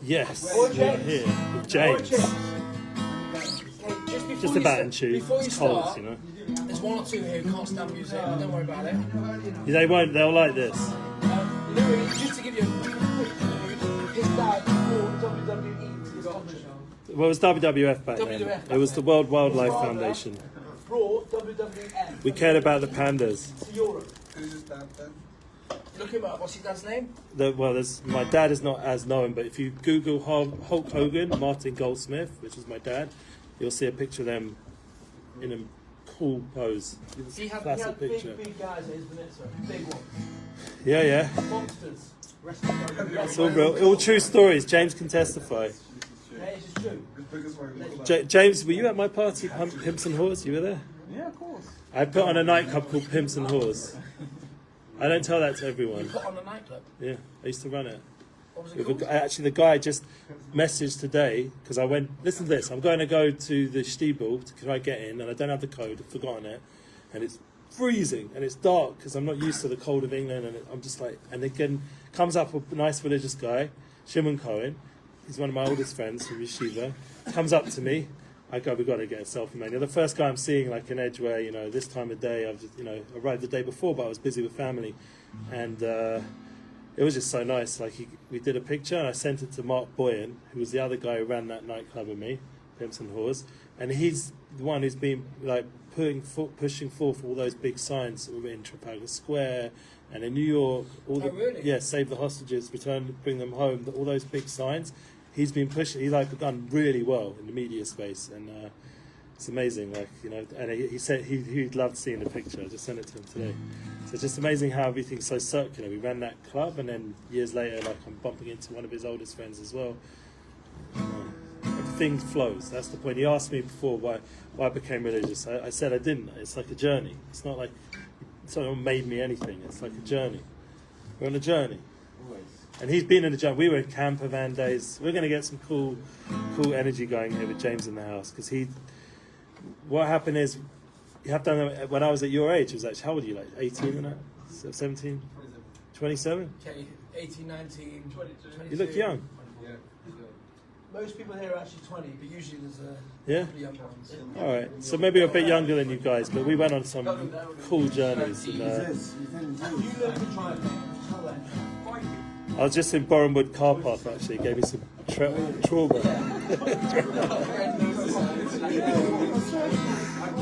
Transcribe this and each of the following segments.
Yes, Or we're James. here with James. Just about in tune. Before you It's cold, start, you know. there's one or two here who can't stand music, but don't worry about it. They won't. They'll like this. Louis, just to give you a quick his dad brought WWE to this country. Well, it was WWF back then. WWF It was the World Wildlife Foundation. Brought WWF. We cared about the pandas. To Europe. Look him up. What's his dad's name? My dad is not as known, but if you Google Hulk Hogan, Martin Goldsmith, which is my dad, you'll see a picture of them in a cool pose. He had Classic big picture. guys at his Benitza. Big ones. Yeah. Monsters. It's all real. All true stories. James can testify. Yeah, this is true. James, were you at my party, Pimps and Whores? You were there? Yeah, of course. I put on a nightclub called Pimps and Whores. I don't tell that to everyone. You put on a nightclub. Yeah, I used to run it. What was it called? Actually, the guy just messaged today because I went. Listen to this. I'm going to go to the Stiebel to try get in, and I don't have the code. I've forgotten it, and it's freezing and it's dark because I'm not used to the cold of England, and I'm just like. And again, comes up a nice religious guy, Shimon Cohen. He's one of my oldest friends from Yeshiva. Comes up to me. I go, we got to get a selfie, man. You're the first guy I'm seeing, like in Edgware, this time of day. I've just, arrived the day before, but I was busy with family. And it was just so nice. Like, we did a picture, and I sent it to Mark Boyan, who was the other guy who ran that nightclub with me, Pimps and Whores. And he's the one who's been, like, pushing forth all those big signs in Trafalgar Square and in New York. Really? Yeah, save the hostages, bring them home, all those big signs. He's been pushing. He's done really well in the media space, and it's amazing. And he said he'd loved seeing the picture. I just sent it to him today. So it's just amazing how everything's so circular. We ran that club, and then years later, I'm bumping into one of his oldest friends as well. Everything flows. That's the point. He asked me before why I became religious. I said I didn't. It's like a journey. It's not like someone made me anything. It's like a journey. We're on a journey. And he's been in the journey. We were in camper van days. We're going to get some cool energy going here with James in the house. Because what happened is, you have to know, when I was at your age, it was actually, how old are you, like 18 and that? 17? 27? Okay, 18, 19, 22. You look young. Most people here are actually 20, but usually there's a couple of young ones. All right. So maybe a bit younger than you guys, but we went on some cool journeys. And, I was just in Bournemouth car park, actually. It gave me some trauma.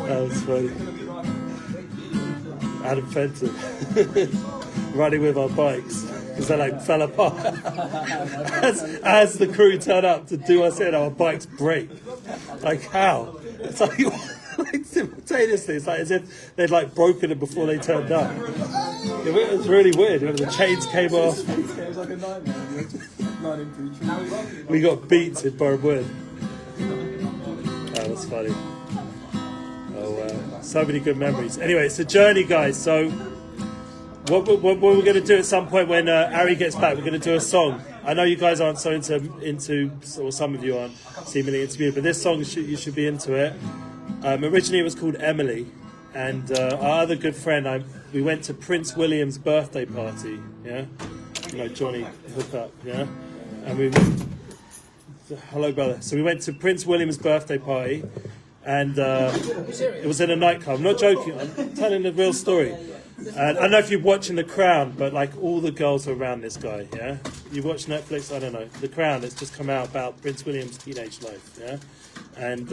That was funny. Adam Fenton. Running with our bikes. Because they fell apart. as the crew turned up to do us in, our bikes break. Like, how? It's like simultaneously. It's like as if they'd broken them before they turned up. It was really weird. The chains came off. It was like a nightmare. We got beats in Burke. That was funny. So many good memories. Anyway, it's a journey, guys. So what we're going to do at some point when Ari gets back, we're going to do a song. I know you guys aren't so into, or some of you aren't seemingly into music, but this song you should be into it. Originally it was called Emily, and our other good friend, we went to Prince William's birthday party, yeah? Johnny Hookup, yeah? And hello brother. So we went to Prince William's birthday party, and it was in a nightclub. I'm not joking, I'm telling the real story. And I don't know if you're watching The Crown, but all the girls are around this guy, yeah? You watch Netflix, I don't know, The Crown, it's just come out about Prince William's teenage life, yeah? And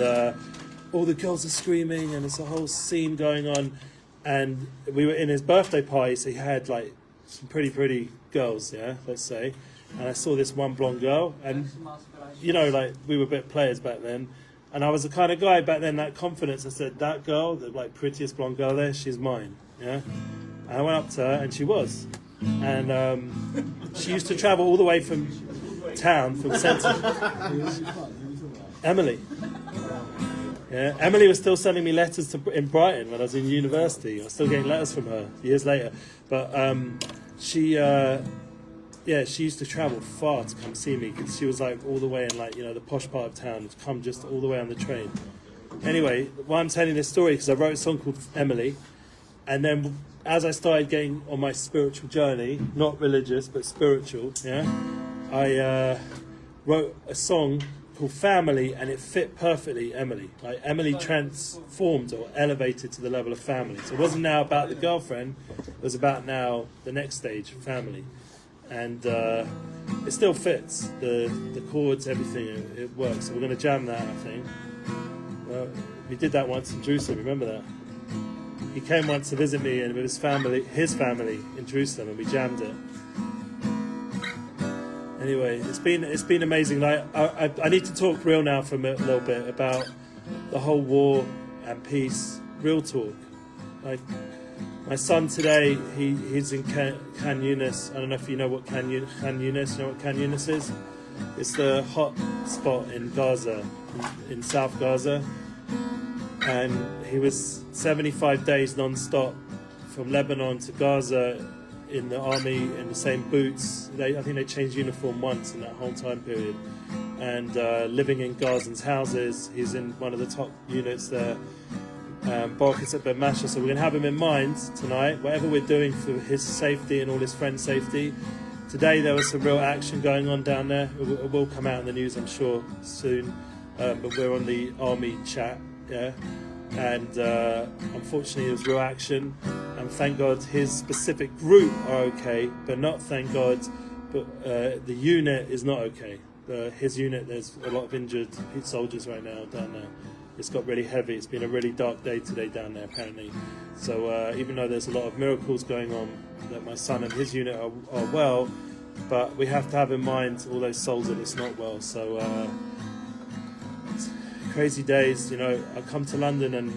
all the girls are screaming, and there's a whole scene going on, and we were in his birthday party, so he had some pretty girls, yeah, let's say, and I saw this one blonde girl, and we were a bit players back then, and I was the kind of guy back then, that confidence, I said, that girl, the prettiest blonde girl there, she's mine, yeah? And I went up to her, and she was, and she used to travel all the way from town, from centre. Emily. Yeah, Emily was still sending me letters in Brighton when I was in university. I was still getting letters from her years later. But she used to travel far to come see me because she was all the way in the posh part of town, to come just all the way on the train. Anyway, why I'm telling this story because I wrote a song called Emily, and then as I started getting on my spiritual journey, not religious but spiritual, yeah, wrote a song called Family, and it fit perfectly Emily. Like Emily transformed or elevated to the level of family. So it wasn't now about the girlfriend, it was about now the next stage, family. And it still fits, the chords, everything, it works. So we're going to jam that, I think. We did that once in Jerusalem, remember that? He came once to visit me and with his family in Jerusalem, and we jammed it. Anyway, it's been amazing. Like I need to talk real now for a little bit about the whole war and peace, real talk. Like my son today, he's in Khan Yunis. I don't know if you know what Khan Yunis. You know what Khan Yunis is? It's the hot spot in Gaza, in South Gaza. And he was 75 days non-stop from Lebanon to Gaza in the army in the same boots. I think they changed uniform once in that whole time period. And living in Gazans' houses. He's in one of the top units there. Burke is at Bemasha, so we're going to have him in mind tonight, whatever we're doing for his safety and all his friends' safety. Today there was some real action going on down there. It will come out in the news, I'm sure, soon. But we're on the army chat, yeah. And unfortunately there was real action. And thank God his specific group are okay, but not thank God, but the unit is not okay. His unit, there's a lot of injured soldiers right now down there. It's got really heavy. It's been a really dark day today down there, apparently. So even though there's a lot of miracles going on, that my son and his unit are well, but we have to have in mind all those souls that it's not well. So crazy days, you know. I come to London and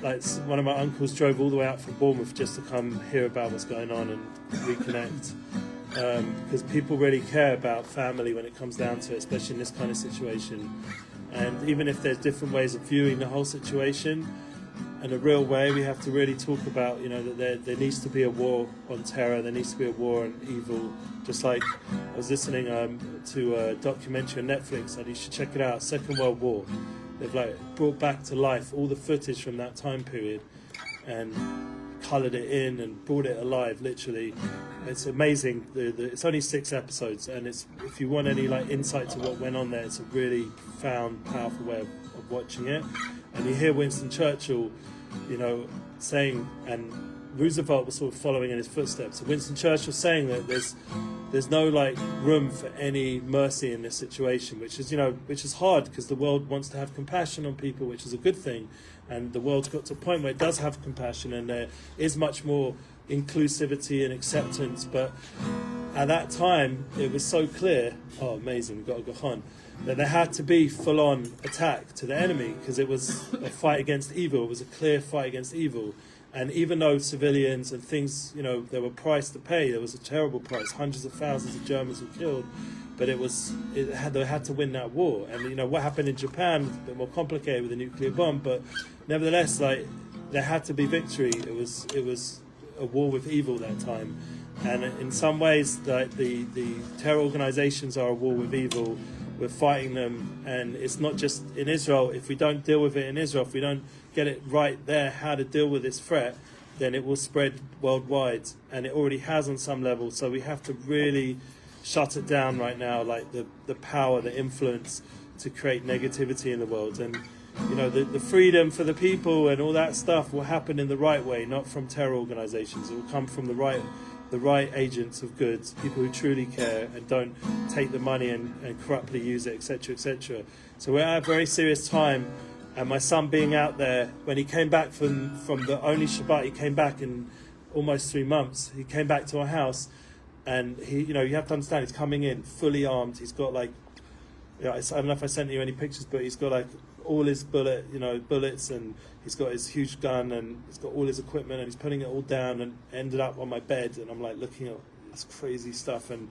like one of my uncles drove all the way out from Bournemouth just to come hear about what's going on and reconnect. Because people really care about family when it comes down to it, especially in this kind of situation. And even if there's different ways of viewing the whole situation, in a real way, we have to really talk about, you know, that there needs to be a war on terror, there needs to be a war on evil. Just like I was listening to a documentary on Netflix, and you should check it out, Second World War. They've like brought back to life all the footage from that time period and coloured it in and brought it alive, literally. It's amazing. It's only 6 episodes, and it's, if you want any like insight to what went on there, it's a really profound, powerful way of watching it. And you hear Winston Churchill, you know, saying, and Roosevelt was sort of following in his footsteps. So Winston Churchill saying that there's no like room for any mercy in this situation, which is, you know, which is hard because the world wants to have compassion on people, which is a good thing, and the world's got to a point where it does have compassion, and there is much more inclusivity and acceptance. But at that time it was so clear, oh amazing, we've got to go on, that there had to be full-on attack to the enemy, because it was a fight against evil. It was a clear fight against evil. And even though civilians and things, you know, there were price to pay, there was a terrible price, hundreds of thousands of Germans were killed, but they had to win that war. And you know what happened in Japan was a bit more complicated with the nuclear bomb, but nevertheless, like, there had to be victory. It was a war with evil that time. And in some ways, like, the terror organizations are a war with evil. We're fighting them, and it's not just in Israel. If we don't deal with it in Israel, if we don't get it right there, how to deal with this threat, then it will spread worldwide, and it already has on some level. So we have to really shut it down right now, like the power, the influence to create negativity in the world. And you know, the freedom for the people and all that stuff will happen in the right way, not from terror organizations. It will come from the right agents of goods, people who truly care and don't take the money and corruptly use it, etc., etc. So we're at a very serious time, and my son being out there, when he came back from the only Shabbat he came back in almost 3 months, he came back to our house, and he, you know, you have to understand, he's coming in fully armed. He's got like, you know, I don't know if I sent you any pictures, but he's got like all his bullets, and he's got his huge gun, and he's got all his equipment, and he's putting it all down, and ended up on my bed, and I'm like looking at this crazy stuff. And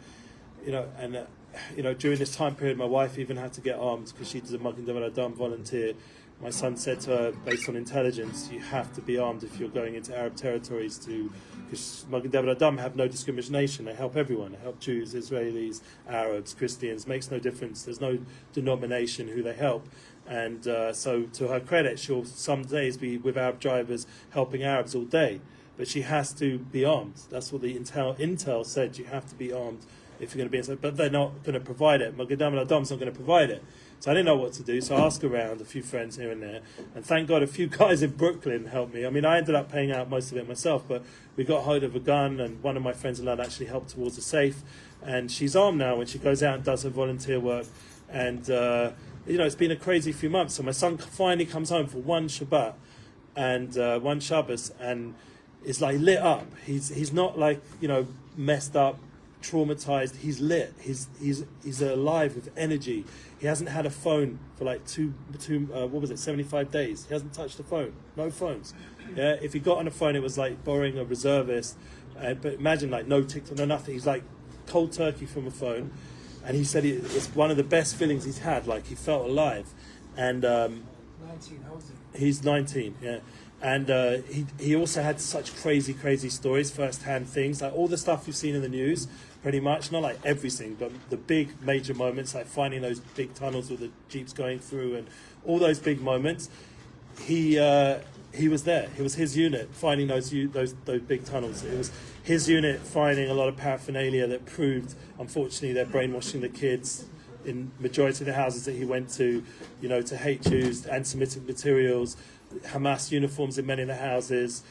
you know, during this time period, my wife even had to get armed because she's a Magen David Adom volunteer. My son said to her, based on intelligence, you have to be armed if you're going into Arab territories, because Magen David Adom have no discrimination. They help everyone. They help Jews, Israelis, Arabs, Christians. Makes no difference. There's no denomination who they help. And so to her credit, she'll some days be with Arab drivers helping Arabs all day. But she has to be armed. That's what the intel said. You have to be armed if you're going to be inside, but they're not going to provide it. Magadam Adom's not going to provide it. So I didn't know what to do, so I asked around a few friends here and there, and thank God a few guys in Brooklyn helped me. I mean, I ended up paying out most of it myself, but we got hold of a gun, and one of my friends in London actually helped towards a safe, and she's armed now when she goes out and does her volunteer work, and it's been a crazy few months. So my son finally comes home for one Shabbat, and one Shabbos, and is like lit up. He's not like, messed up, traumatized. He's lit. He's alive with energy. He hasn't had a phone for like 75 days. He hasn't touched a phone. No phones. Yeah, if he got on a phone, it was like borrowing a reservist. But imagine like no TikTok, no nothing. He's like cold turkey from a phone, and he said it's one of the best feelings he's had. Like he felt alive, and 19, how old is he? he's 19. Yeah. And he also had such crazy stories, first-hand things, like all the stuff you've seen in the news, pretty much, not like everything, but the big major moments, like finding those big tunnels with the jeeps going through and all those big moments. He was there. It was his unit finding those big tunnels. It was his unit finding a lot of paraphernalia that proved, unfortunately, they're brainwashing the kids in majority of the houses that he went to, to hate Jews, anti-Semitic materials, Hamas uniforms in many of the houses,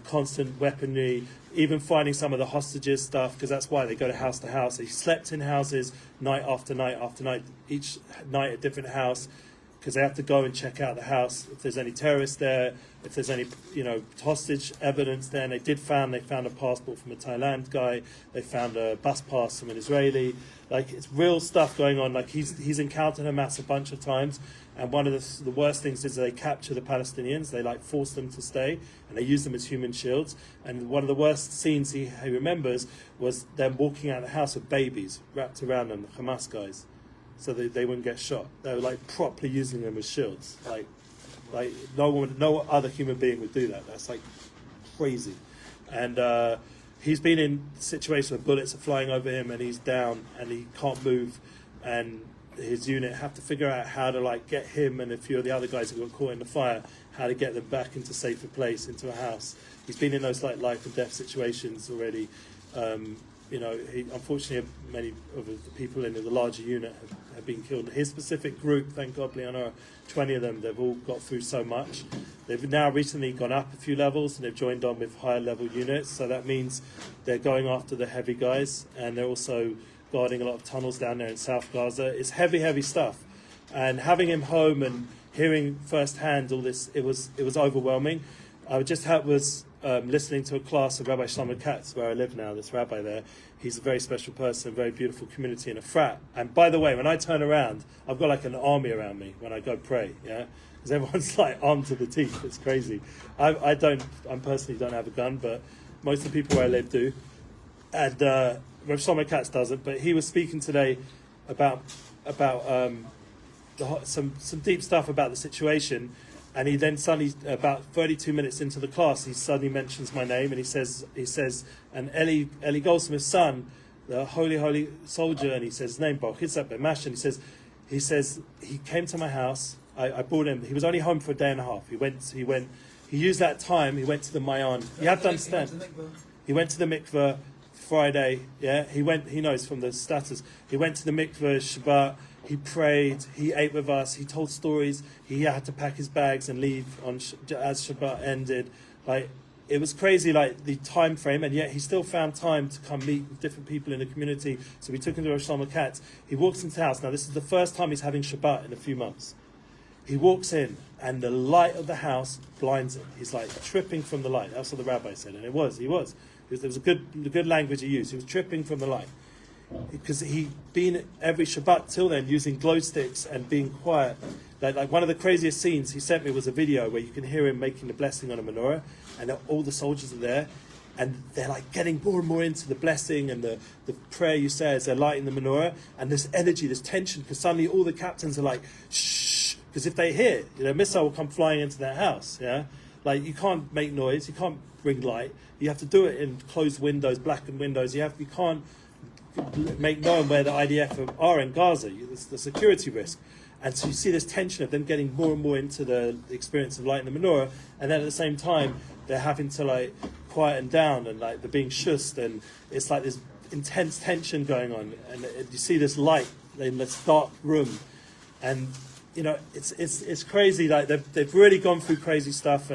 constant weaponry, even finding some of the hostages stuff, because that's why they go to house. He slept in houses night after night after night, each night a different house, because they have to go and check out the house if there's any terrorists there, if there's any hostage evidence there. And they found a passport from a Thailand guy, they found a bus pass from an Israeli. Like, it's real stuff going on. Like, he's encountered Hamas a bunch of times, and one of the worst things is they capture the Palestinians. They force them to stay, and they use them as human shields. And one of the worst scenes he remembers was them walking out of the house with babies wrapped around them, the Hamas guys, so they wouldn't get shot. They were properly using them as shields. Like no other human being would do that. That's crazy. And he's been in situations where bullets are flying over him and he's down and he can't move, and his unit have to figure out how to get him and a few of the other guys who got caught in the fire, how to get them back into a safer place, into a house. He's been in those life and death situations already. Unfortunately, many of the people in the larger unit have been killed. His specific group, thank God, Leonora, 20 of them, they've all got through so much. They've now recently gone up a few levels and they've joined on with higher level units. So that means they're going after the heavy guys, and they're also guarding a lot of tunnels down there in South Gaza. It's heavy stuff. And having him home and hearing firsthand all this, it was overwhelming. I was listening to a class of Rabbi Shlomo Katz, where I live now, this rabbi there. He's a very special person, very beautiful community in a frat. And by the way, when I turn around, I've got an army around me when I go pray, yeah? Because everyone's armed to the teeth. It's crazy. I personally don't have a gun, but most of the people where I live do. And Rabbi Shlomo Katz doesn't, but he was speaking today about some deep stuff about the situation. And he then suddenly, about 32 minutes into the class, he suddenly mentions my name, and he says, and Eli Goldsmith's son, the holy soldier, and he says his name, Burke, and he says he came to my house. I brought him. He was only home for a day and a half. He used that time. He went to the Mayan. You have to understand. He went to the mikveh Friday. Yeah, he knows from the status. He went to the mikveh Shabbat. He prayed, he ate with us, he told stories, he had to pack his bags and leave as Shabbat ended. It was crazy, the time frame, and yet he still found time to come meet with different people in the community. So we took him to Rosh Shlomo Katz. He walks into the house. Now, this is the first time he's having Shabbat in a few months. He walks in, and the light of the house blinds him. He's tripping from the light. That's what the rabbi said, and he was. There was a good language he used. He was tripping from the light. Because he'd been every Shabbat till then using glow sticks and being quiet. Like one of the craziest scenes he sent me was a video where you can hear him making the blessing on a menorah, and all the soldiers are there, and they're getting more and more into the blessing and the prayer you say as they're lighting the menorah, and this energy, this tension, because suddenly all the captains are shh, because if they hear, a missile will come flying into their house, yeah? You can't make noise, you can't bring light, you have to do it in closed windows, blackened windows, you can't make known where the IDF are in Gaza, the security risk. And so you see this tension of them getting more and more into the experience of lighting the menorah, and then at the same time they're having to quieten down, and they're being shussed, and it's this intense tension going on, and you see this light in this dark room, and you know it's crazy. Like they've really gone through crazy stuff,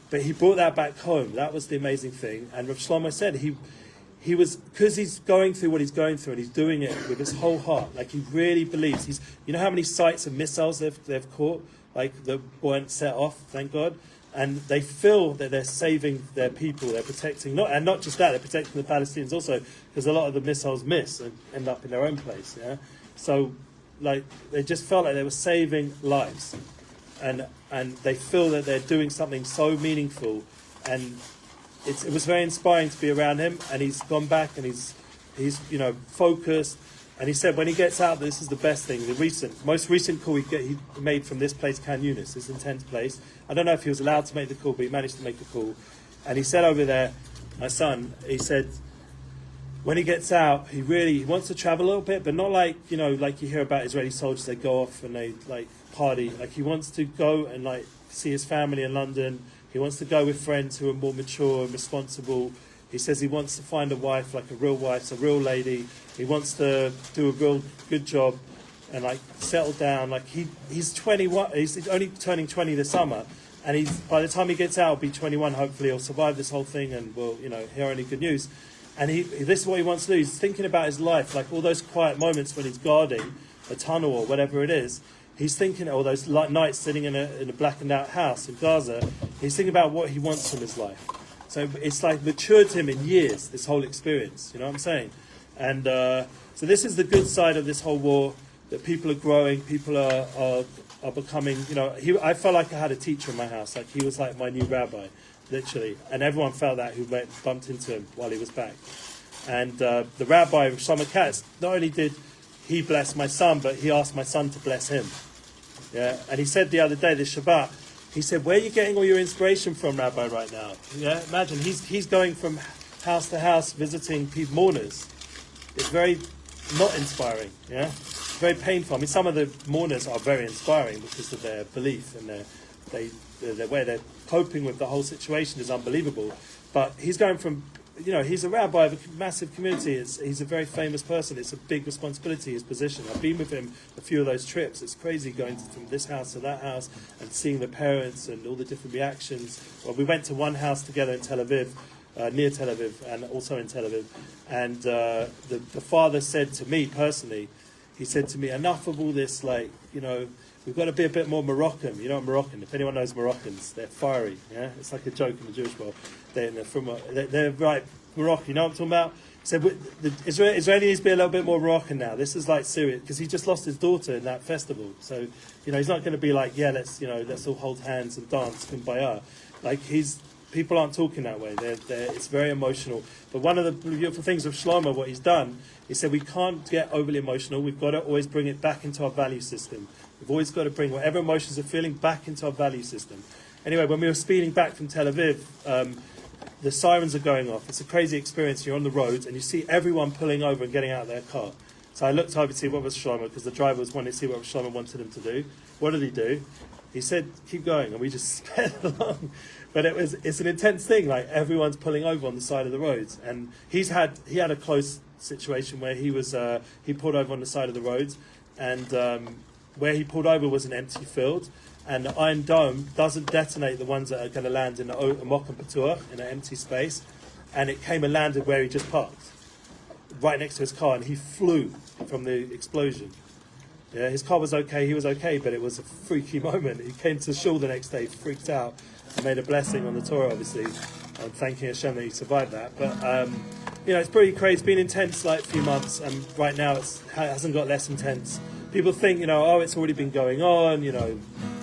but he brought that back home. That was the amazing thing. And Rav Shlomo said he was, because he's going through what he's going through, and he's doing it with his whole heart. Like he really believes. You know how many sites of missiles they've caught, like that weren't set off, thank God. And they feel that they're saving their people, they're protecting, not just that, they're protecting the Palestinians also, because a lot of the missiles miss and end up in their own place. Yeah, so like they just felt like they were saving lives, and they feel that they're doing something so meaningful, and it was very inspiring to be around him. And he's gone back and he's focused. And he said when he gets out, this is the best thing. The most recent call he made from this place, Can Yunis, this intense place. I don't know if he was allowed to make the call, but he managed to make the call. And he said over there, my son, he said when he gets out, he wants to travel a little bit, but not like like you hear about Israeli soldiers. They go off and they like party. Like he wants to go and like see his family in London. He wants to go with friends who are more mature and responsible. He says he wants to find a wife, like a real wife, a real lady. He wants to do a real good job and like settle down. Like he's 21. He's only turning 20 this summer, and by the time he gets out, he'll be 21. Hopefully, he'll survive this whole thing, and we'll hear only good news. And this is what he wants to do. He's thinking about his life, like all those quiet moments when he's guarding a tunnel or whatever it is. He's thinking all those nights sitting in a blackened out house in Gaza. He's thinking about what he wants from his life. So it's like matured him in years, this whole experience, you know what I'm saying? And so this is the good side of this whole war, that people are growing, people are becoming, I felt like I had a teacher in my house, like he was like my new rabbi, literally. And everyone felt that who bumped into him while he was back. And the rabbi, Shlomo Katz, not only did he bless my son, but he asked my son to bless him. Yeah, and he said the other day, this Shabbat, he said, where are you getting all your inspiration from, Rabbi, right now? Yeah, imagine, he's going from house to house visiting people, mourners. It's very not inspiring, yeah? It's very painful. I mean, some of the mourners are very inspiring because of their belief and the way they're coping with the whole situation is unbelievable. But he's going from, he's a rabbi of a massive community. He's a very famous person. It's a big responsibility, his position. I've been with him a few of those trips. It's crazy going from this house to that house and seeing the parents and all the different reactions. Well, we went to one house together in Tel Aviv, near Tel Aviv, and also in Tel Aviv. And the father said to me personally, he said to me, enough of all this, we've got to be a bit more Moroccan. You know what Moroccan? If anyone knows Moroccans, they're fiery. Yeah, it's like a joke in the Jewish world. They're right Moroccan. You know what I'm talking about? He said the Israeli needs to be a little bit more Moroccan now. This is like serious because he just lost his daughter in that festival. So he's not going to be like, yeah, let's all hold hands and dance kumbaya. Like people aren't talking that way. It's very emotional. But one of the beautiful things of Shlomo, what he's done, he said we can't get overly emotional. We've got to always bring it back into our value system. We've always got to bring whatever emotions are feeling back into our value system. Anyway, when we were speeding back from Tel Aviv, the sirens are going off. It's a crazy experience. You're on the roads and you see everyone pulling over and getting out of their car. So I looked over to see what was Shlomo, because the driver was wanting to see what Shlomo wanted him to do. What did he do? He said, keep going, and we just sped along. But it's an intense thing, like everyone's pulling over on the side of the roads. And he had a close situation where he pulled over on the side of the roads, and where he pulled over was an empty field, and the Iron Dome doesn't detonate the ones that are going to land in the Amok and Patur, in an empty space, and it came and landed where he just parked, right next to his car, and he flew from the explosion. Yeah, his car was okay, he was okay, but it was a freaky moment. He came to shul the next day, freaked out, and made a blessing on the Torah, obviously, and thanking Hashem that he survived that. But it's pretty crazy. It's been intense, like a few months, and right now it hasn't got less intense. People think, it's already been going on,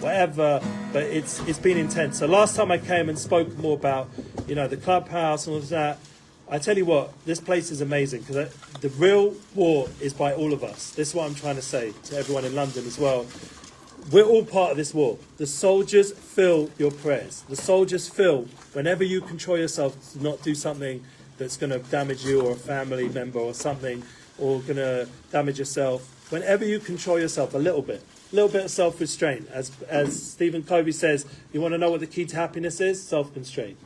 whatever, but it's been intense. So last time I came and spoke more about, the Clubhouse and all of that, I tell you what, this place is amazing, because the real war is by all of us. This is what I'm trying to say to everyone in London as well. We're all part of this war. The soldiers feel your prayers. The soldiers feel whenever you control yourself to not do something that's going to damage you or a family member or something, or going to damage yourself. Whenever you control yourself a little bit of self-restraint. As Stephen Covey says, you want to know what the key to happiness is? Self-constraint.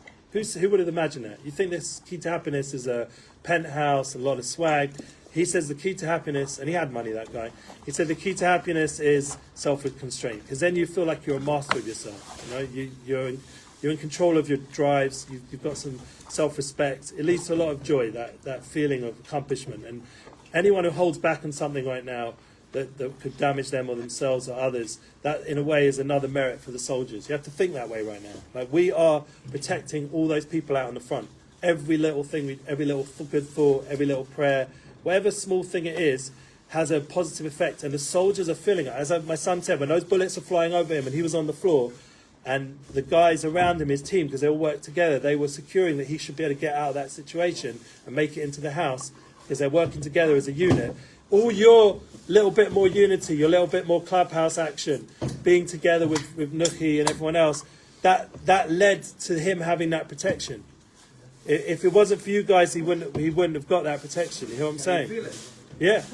Who would have imagined that? You think this key to happiness is a penthouse, a lot of swag. He says the key to happiness, and he had money, that guy. He said the key to happiness is self-constraint, because then you feel like you're a master of yourself. You're in control of your drives. You've got some self-respect. It leads to a lot of joy, that feeling of accomplishment. And anyone who holds back on something right now that could damage them or themselves or others, that in a way is another merit for the soldiers. You have to think that way right now. Like, we are protecting all those people out on the front. Every little thing, every little good thought, every little prayer, whatever small thing it is, has a positive effect. And the soldiers are feeling it. As my son said, when those bullets are flying over him and he was on the floor, and the guys around him, his team, because they all worked together, they were securing that he should be able to get out of that situation and make it into the house, because they're working together as a unit. All your little bit more unity, your little bit more Clubhouse action, being together with Nuki and everyone else, that led to him having that protection. If it wasn't for you guys, he wouldn't have got that protection. You know what I'm saying? You feel it. Yeah.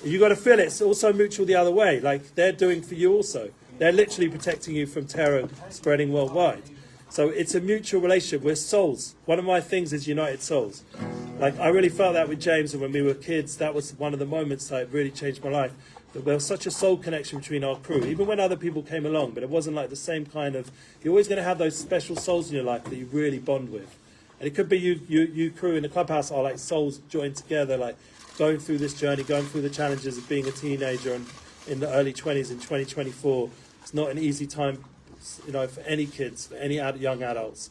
You got to feel it. It's also mutual the other way. Like, they're doing for you also. They're literally protecting you from terror spreading worldwide. So it's a mutual relationship. We're souls. One of my things is united souls. Like, I really felt that with James, and when we were kids, that was one of the moments that really changed my life. That there was such a soul connection between our crew, even when other people came along, but it wasn't like the same kind of... You're always going to have those special souls in your life that you really bond with. And it could be you crew in the Clubhouse are like souls joined together, like going through this journey, going through the challenges of being a teenager and in the early 20s in 2024. It's not an easy time, for any kids, for any young adults.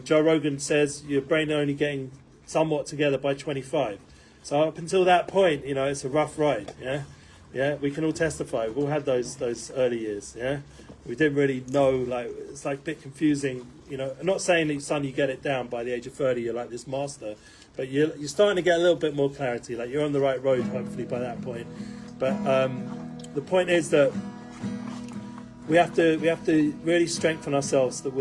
Joe Rogan says your brain only getting somewhat together by 25. So up until that point, it's a rough ride. Yeah. We can all testify. We've all had those early years. Yeah. We didn't really know. It's like a bit confusing. I'm not saying that suddenly you get it down by the age of 30. You're like this master, but you're starting to get a little bit more clarity. Like, you're on the right road, hopefully, by that point. But the point is that we have to really strengthen ourselves. That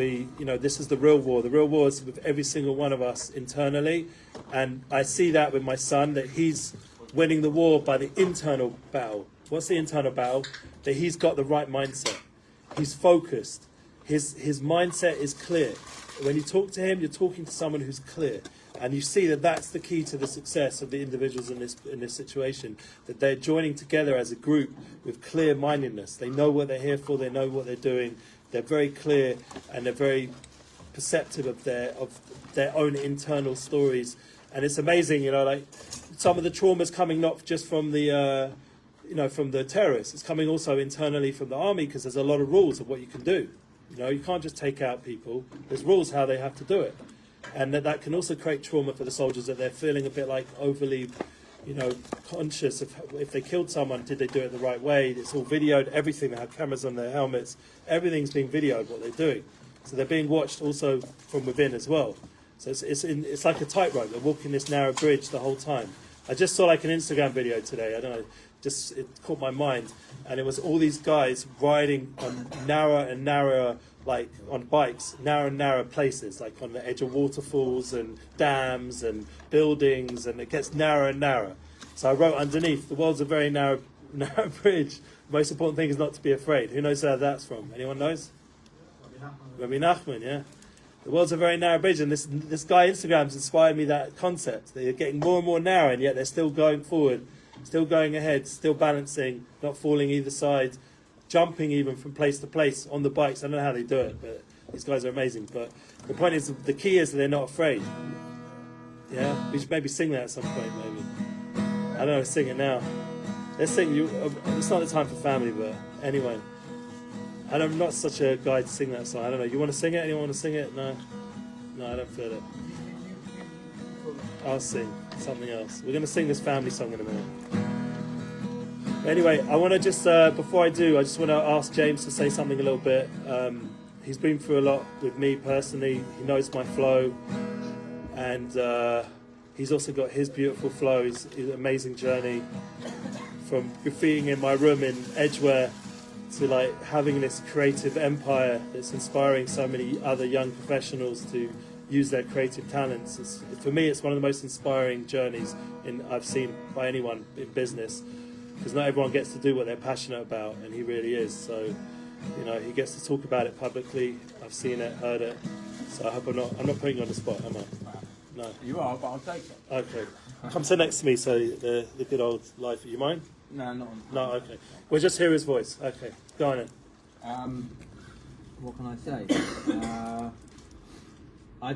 this is the real war. The real war is with every single one of us internally, and I see that with my son, that he's winning the war by the internal battle. What's the internal battle? That he's got the right mindset. He's focused. His mindset is clear. When you talk to him, you're talking to someone who's clear. And you see that that's the key to the success of the individuals in this situation, that they're joining together as a group with clear-mindedness. They know what they're here for, they know what they're doing, they're very clear, and they're very perceptive of their own internal stories. And it's amazing, like some of the trauma's coming not just from the from the terrorists, it's coming also internally from the army, because there's a lot of rules of what you can do. You can't just take out people. There's rules how they have to do it. And that can also create trauma for the soldiers, that they're feeling a bit like overly, conscious of if they killed someone, did they do it the right way? It's all videoed, everything. They have cameras on their helmets. Everything's being videoed, what they're doing. So they're being watched also from within as well. So it's like a tightrope. They're walking this narrow bridge the whole time. I just saw like an Instagram video today. I don't know, it caught my mind. And it was all these guys riding on narrower and narrower, like on bikes, narrow and narrow places, like on the edge of waterfalls and dams and buildings, and it gets narrower and narrower. So I wrote underneath, the world's a very narrow bridge. The most important thing is not to be afraid. Who knows where that's from? Anyone knows? Rabbi Nachman, yeah. The world's a very narrow bridge, and this guy Instagram's inspired me that concept. They're getting more and more narrow, and yet they're still going forward, still going ahead, still balancing, not falling either side, jumping even from place to place on the bikes. I don't know how they do it, but these guys are amazing. But the point is, the key is that they're not afraid. Yeah, we should maybe sing that at some point, maybe. I don't know, let's sing it now. Let's sing. It's not the time for family, but anyway. I'm not such a guy to sing that song. I don't know. You want to sing it? Anyone want to sing it? No, I don't feel it. I'll sing something else. We're going to sing this family song in a minute. Anyway, I want to just, before I do, I just want to ask James to say something a little bit. He's been through a lot with me personally. He knows my flow. And he's also got his beautiful flow, his amazing journey from graffitiing in my room in Edgware to like having this creative empire that's inspiring so many other young professionals to use their creative talents. For me, it's one of the most inspiring journeys I've seen by anyone in business, because not everyone gets to do what they're passionate about, and he really is. So You know, he gets to talk about it publicly. I've seen it, heard it. So I hope I'm not putting you on the spot, am I? No. You are, but I'll take it. Okay. Come sit next to me, so the good old life. You mind? No, not on. No. Okay. We'll just hear his voice. Okay. Go on then. What can I say? I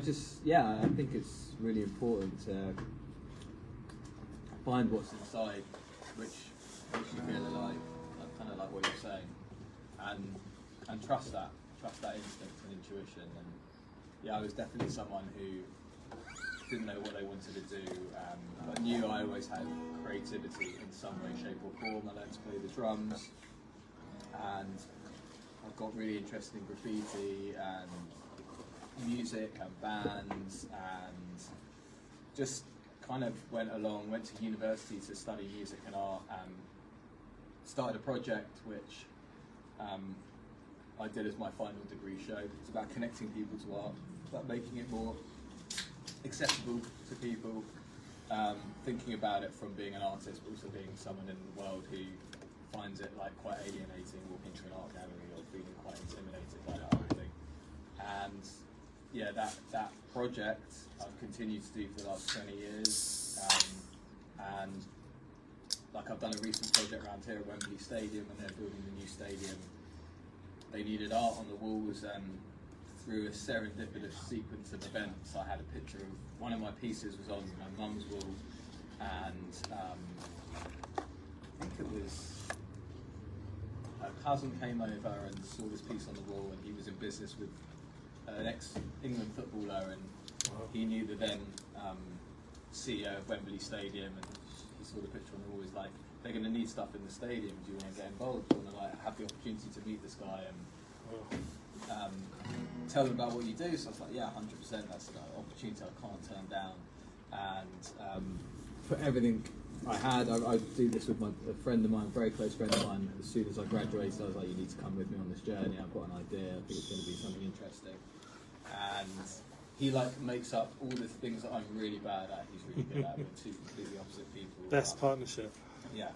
think it's really important to find what's inside, which makes you feel alive, kind of like what you're saying, and trust that instinct and intuition. And yeah, I was definitely someone who didn't know what I wanted to do, but knew I always had creativity in some way, shape or form. I learned to play the drums, and I got really interested in graffiti and music and bands, and just kind of went to university to study music and art, and started a project which I did as my final degree show. It's about connecting people to art, it's about making it more accessible to people, thinking about it from being an artist, but also being someone in the world who finds it like quite alienating walking to an art gallery or feeling quite intimidated by that whole thing. And yeah, that project I've continued to do for the last 20 years, and like I've done a recent project around here at Wembley Stadium, and they're building the new stadium. They needed art on the walls, and through a serendipitous sequence of events, I had a picture of one of my pieces was on my mum's wall, and I think it was a cousin came over and saw this piece on the wall, and he was in business with an ex-England footballer, and he knew the then CEO of Wembley Stadium, and he saw the picture on the wall. He's like, they're going to need stuff in the stadium. Do you want to get involved? Do you want to like have the opportunity to meet this guy and tell them about what you do? So I was like, yeah, 100%. That's an opportunity I can't turn down. And for everything I had, I do this with a friend of mine, a very close friend of mine. As soon as I graduated, I was like, you need to come with me on this journey. I've got an idea. I think it's going to be something interesting. And he like makes up all the things that I'm really bad at. He's really good at. We're two completely opposite people. Best partnership. Yeah.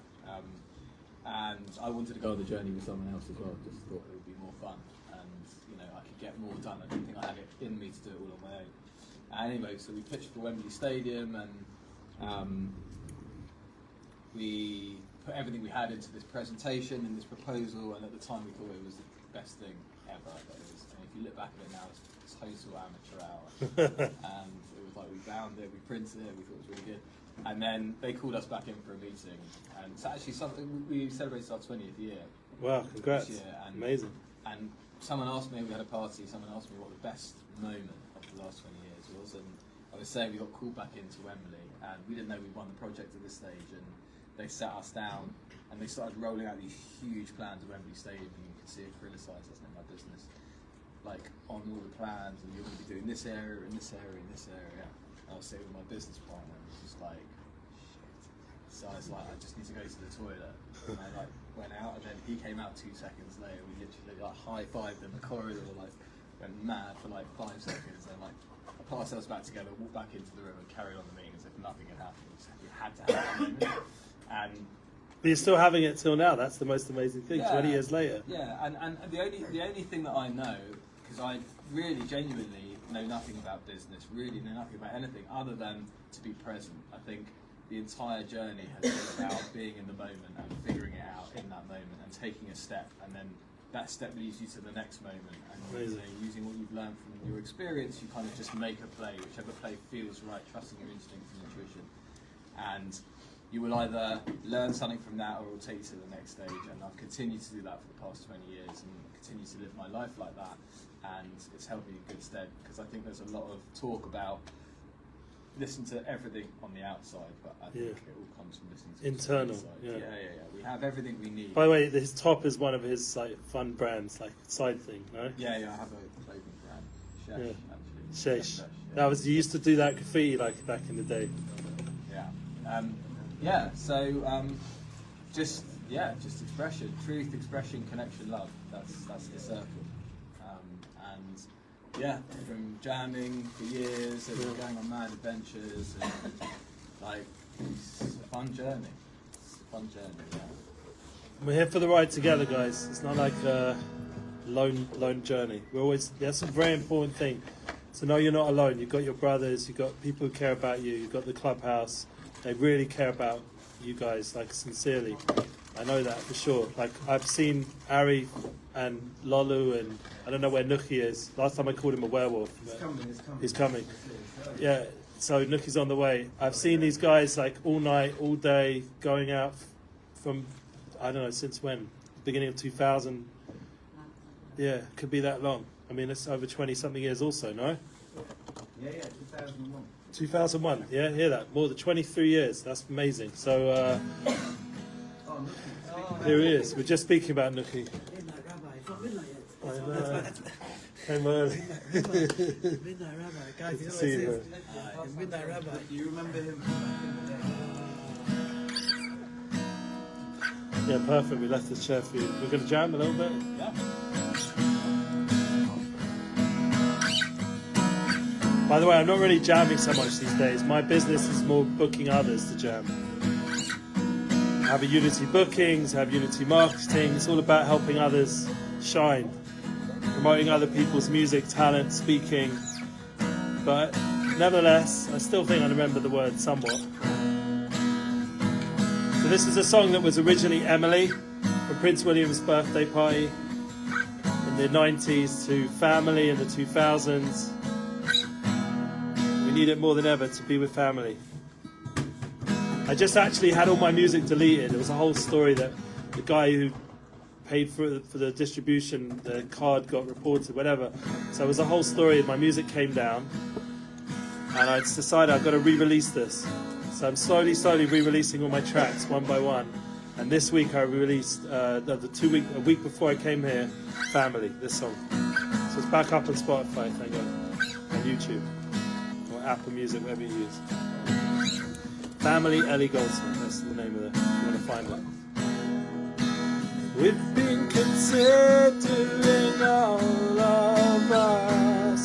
And I wanted to go on the journey with someone else as well. Just thought it would be more fun, and you know, I could get more done. I didn't think I had it in me to do it all on my own. Anyway, so we pitched for Wembley Stadium, and we put everything we had into this presentation and this proposal, and at the time we thought it was the best thing ever. But it was, and if you look back at it now, it's total amateur hour. And it was like we bound it, we printed it, we thought it was really good. And then they called us back in for a meeting, and it's actually something we celebrated our 20th year. Wow, congrats! This year, and, amazing. And someone asked me, we had a party. Someone asked me what the best moment of the last 20 years was, and I was saying we got called back into Wembley, and we didn't know we won the project at this stage, and they sat us down, and they started rolling out these huge plans of Wembley Stadium, and you could see it criticised, that's not my business. Like on all the plans, and you're going to be doing this area, and this area, and this area. I was sitting with my business partner, and it was just like, shit. So I was like, I just need to go to the toilet. And I like went out, and then he came out 2 seconds later. We literally like high-fived in the corridor, like went mad for like 5 seconds. Then like put ourselves back together, walked back into the room, and carried on the meeting as if nothing had happened. We had to have that moment. And But you're still having it till now. That's the most amazing thing. 20 years later. Yeah, and the only thing that I know, because I really genuinely know nothing about business, really know nothing about anything other than to be present. I think the entire journey has been about being in the moment and figuring it out in that moment and taking a step, and then that step leads you to the next moment, and you know, using what you've learned from your experience, you kind of just make a play, whichever play feels right, trusting your instincts and intuition. And you will either learn something from that, or it will take you to the next stage. And I've continued to do that for the past 20 years, and continue to live my life like that. And it's held me in good stead, because I think there's a lot of talk about listen to everything on the outside, but I think it all comes from listening to internal. The inside. Yeah. We have everything we need. By the way, his top is one of his like fun brands, like side thing, no? Yeah, I have a clothing brand, Shesh, actually. Shesh. Yeah. That was, you used to do that graffiti like back in the day. Just expression, truth, expression, connection, love. That's the circle. From jamming for years and going on mad adventures, and like it's a fun journey. Yeah. We're here for the ride together, guys. It's not like lone journey. That's a very important thing. To know you're not alone. You've got your brothers, you've got people who care about you, you've got the Clubhouse. They really care about you guys, like sincerely. I know that for sure. Like I've seen Ari and Lolu, and I don't know where Nookie is. Last time I called him a werewolf. He's coming. Yeah, so Nookie's on the way. I've seen these guys like all night, all day, going out from, I don't know, since when? Beginning of 2000. Yeah, could be that long. I mean, it's over 20-something years also, no? Yeah, 2001. 2001, yeah, hear that. More than 23 years. That's amazing. So, here he is. We're just speaking about Nookie. Midnight Rabbi, it's not midnight yet. I know. Came early. Midnight Rabbi, guys, you know what See it you, is? It's Midnight Rabbi. Do you remember him? Yeah, perfect. We left the chair for you. We're going to jam a little bit. Yeah. By the way, I'm not really jamming so much these days. My business is more booking others to jam. I have a Unity Bookings, I have Unity Marketing. It's all about helping others shine, promoting other people's music, talent, speaking. But nevertheless, I still think I remember the words somewhat. So this is a song that was originally Emily from Prince William's birthday party in the 90s to Family in the 2000s. We need it more than ever to be with family. I just actually had all my music deleted. There was a whole story that the guy who paid for the distribution, the card got reported, whatever. So it was a whole story. My music came down, and I just decided I've got to re-release this. So I'm slowly re-releasing all my tracks one by one. And this week I released a week before I came here, Family, this song. So it's back up on Spotify, thank God, and YouTube. Apple Music, whatever you use. Family, Ellie Goldsmith, that's the name of it, if you want to find it. We've been considering all of us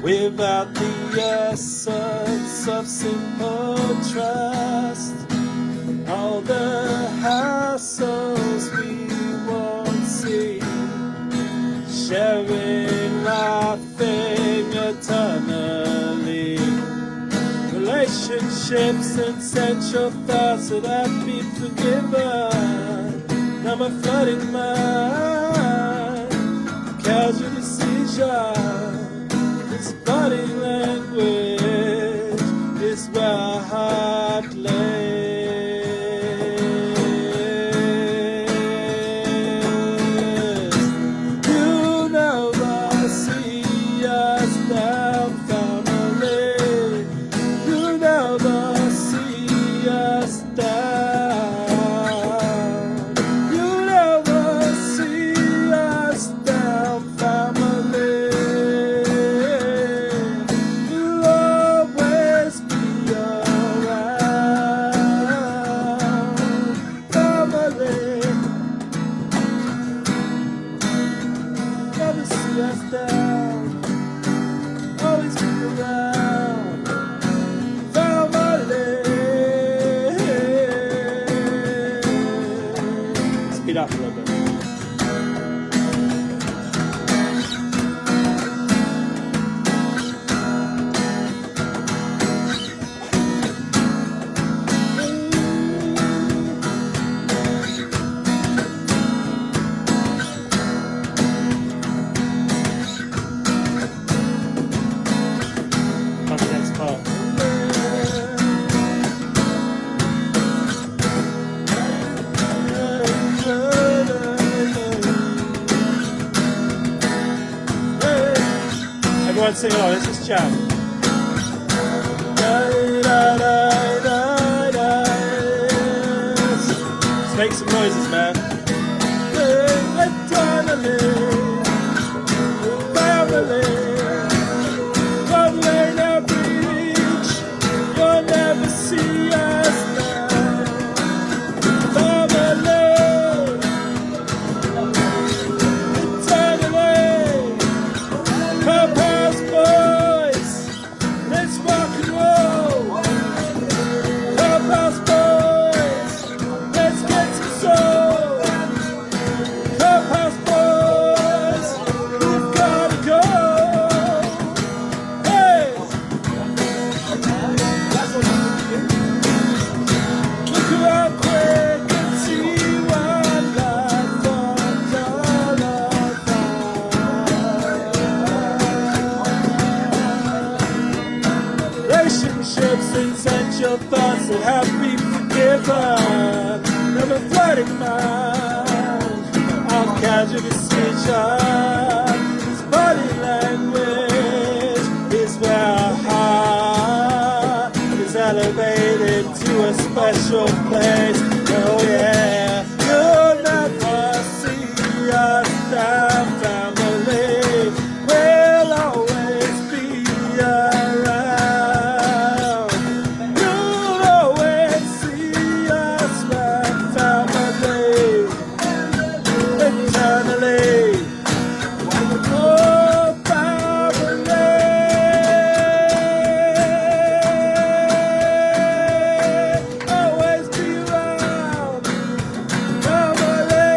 without the essence of simple trust. All the hassles we won't see, sharing, laughing eternally. Relationships and sensual thoughts that I've been forgiven. Now my flooding mind, casual decision. This body language is where our heart lays. You never see us now, family. You never see us down. You never see us down, family. You'll always be around, family. Never see us down. Always be around, family. Speed up a little bit. Come to the next part. Everyone sing along, let's just jam. Let's make some noises, man. One lane of beach, you'll never see us now. Family, eternally. Clubhouse boys, let's rock and roll. Clubhouse boys, let's get some soul. Clubhouse boys. burning mind of casual decision. His body language is where our heart is elevated to a special place. Oh yeah, you'll never see us down, family. We'll always be around. You'll always see us, my family, eternally. Oh, family, always be around, family.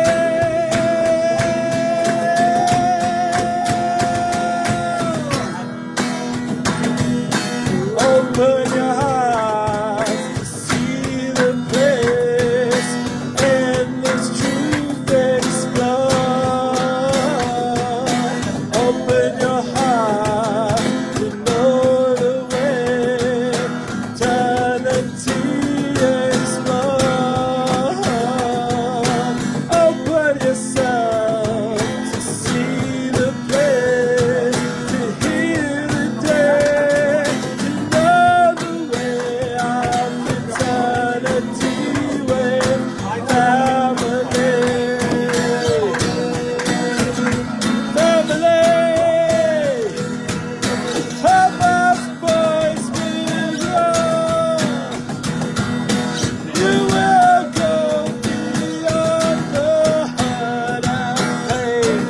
Open your hearts to see the place in this truth explore. Open your heart to know the way. Eternity explore. Open yourself to see the place, to hear the day, to know the way of eternity with family. Family, Clubhouse boys will grow. You will go beyond the hurt and pain.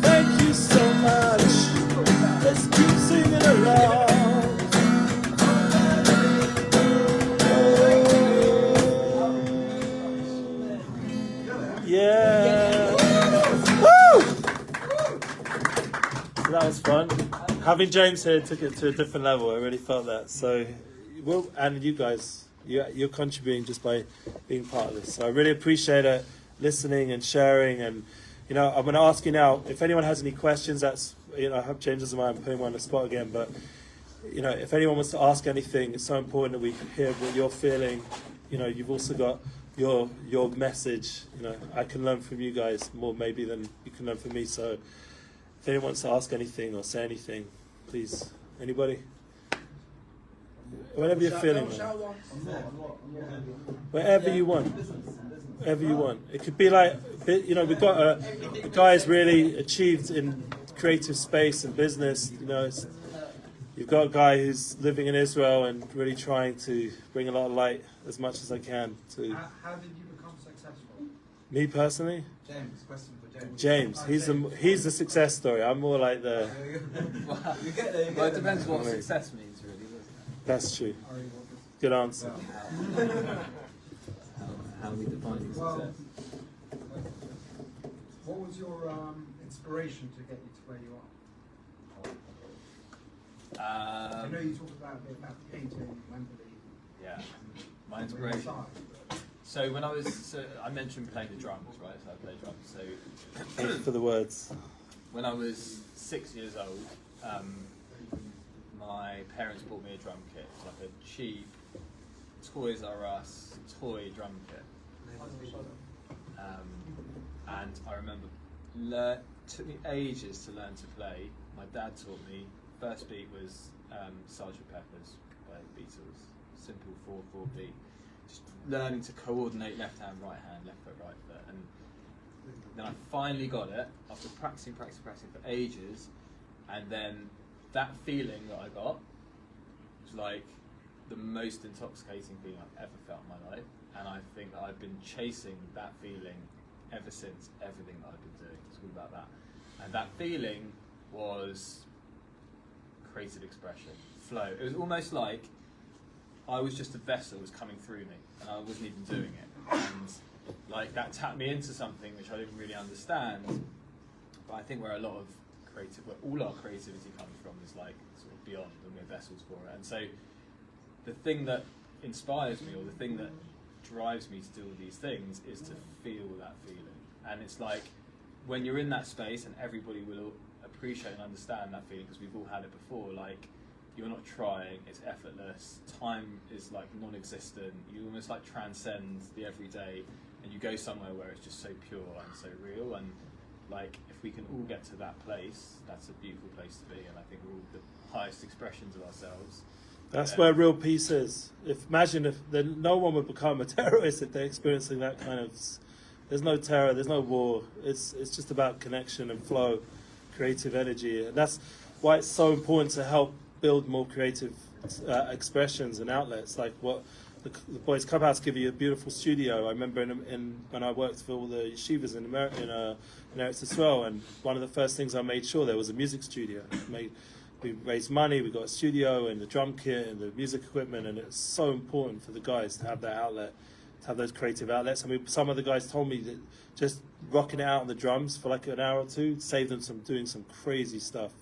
Thank you so much. Let's keep singing along. Yeah. Woo! So that was fun. Having James here took it to a different level. I really felt that. So, well, and you guys, you're contributing just by being part of this. So I really appreciate it, listening and sharing. And I'm going to ask you now if anyone has any questions. That's I hope James doesn't mind putting me on the spot again. But if anyone wants to ask anything, it's so important that we hear what you're feeling. You've also got your message. I can learn from you guys more maybe than you can learn from me. So if anyone wants to ask anything or say anything, please. Anybody? Whatever you're feeling, man. Wherever you want. Whatever you want. It could be like, we've got a guy who's really achieved in creative space and business. You've got a guy who's living in Israel and really trying to bring a lot of light as much as I can to How did you become successful? me personally. James, question for James. James, he's the success story. I'm more like the. You get there, Well, it depends what success means, really, doesn't it? That's true. Good answer. How are we defining success? What was your inspiration to get you to where you are? I know you talked about a bit about painting, Wembley. Yeah, my inspiration. So when I mentioned playing the drums, right? So I play drums. So For the words. when I was 6 years old, my parents bought me a drum kit. It's like a cheap Toys R Us toy drum kit. And I remember it took me ages to learn to play. My dad taught me. First beat was Sgt. Pepper's by the Beatles, simple 4/4 beat. Just learning to coordinate left hand, right hand, left foot, right foot, and then I finally got it after practicing for ages, and then that feeling that I got was like the most intoxicating feeling I've ever felt in my life, and I think that I've been chasing that feeling ever since everything that I've been doing. It's all about that, and that feeling was creative expression, flow. It was almost like I was just a vessel that was coming through me, and I wasn't even doing it. And like that tapped me into something which I didn't really understand. But I think where a lot of where all our creativity comes from is like sort of beyond, and we're vessels for it. And so the thing that inspires me, or the thing that drives me to do all these things, is to feel that feeling. And it's like when you're in that space, and everybody will appreciate and understand that feeling because we've all had it before. Like you're not trying, it's effortless, time is like non-existent, you almost like transcend the everyday, and you go somewhere where it's just so pure and so real. And like, if we can all get to that place, that's a beautiful place to be, and I think we're all the highest expressions of ourselves. That's where real peace is. Imagine if no one would become a terrorist if they're experiencing that kind of. There's no terror. There's no war. It's just about connection and flow, creative energy, and that's why it's so important to help build more creative expressions and outlets. Like what the Boys Clubhouse give you a beautiful studio. I remember when I worked for all the yeshivas in America, in Eretz Israel, and one of the first things I made sure there was a music studio. We raised money, we got a studio and the drum kit and the music equipment, and it's so important for the guys to have that outlet, to have those creative outlets. I mean, some of the guys told me that just rocking it out on the drums for like an hour or two saved them from doing some crazy stuff.